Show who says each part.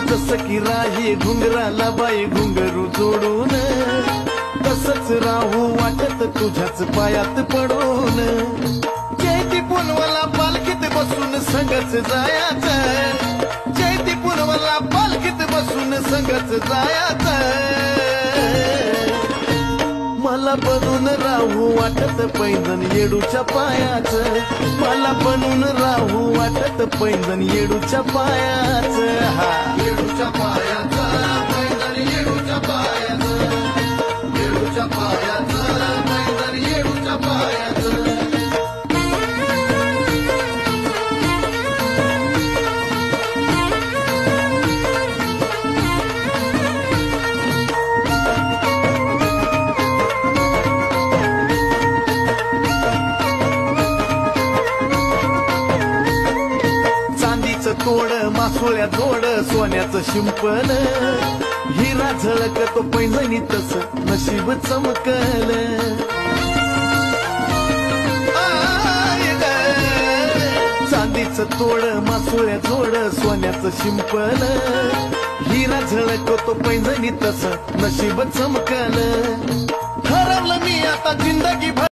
Speaker 1: जसं की राही घुंगराला बाई घुंगरू जोडून, तसंच राहू वाटत तुझ्याच पायात पडून. जयती पुनवला पालखीत बसून संगच जायाचं, जयती पुनवला पालखीत बसून संगच जायाचं. मला बनून राहू वाटत पैंजण येडूच्या पायाचं, मला बनून राहू वाटत पैंजण येडूच्या पायाचं. हा येडूच्या पायाचं पैंजण येडूच्या पायाचं, येडूच्या पायाचं पैंजण येडूच्या पायाचं. तोड मासोळ्या जोड सोन्याचं शिंपण, हिरा झळकतो पैंजणी तस नशीब चमकल. चांदीचं तोड मासोळ्या जोड सोन्याचं शिंपण, हिरा झळकतो पैंजणी तस नशीब चमकल. ठरवलं मी आता जिंदगी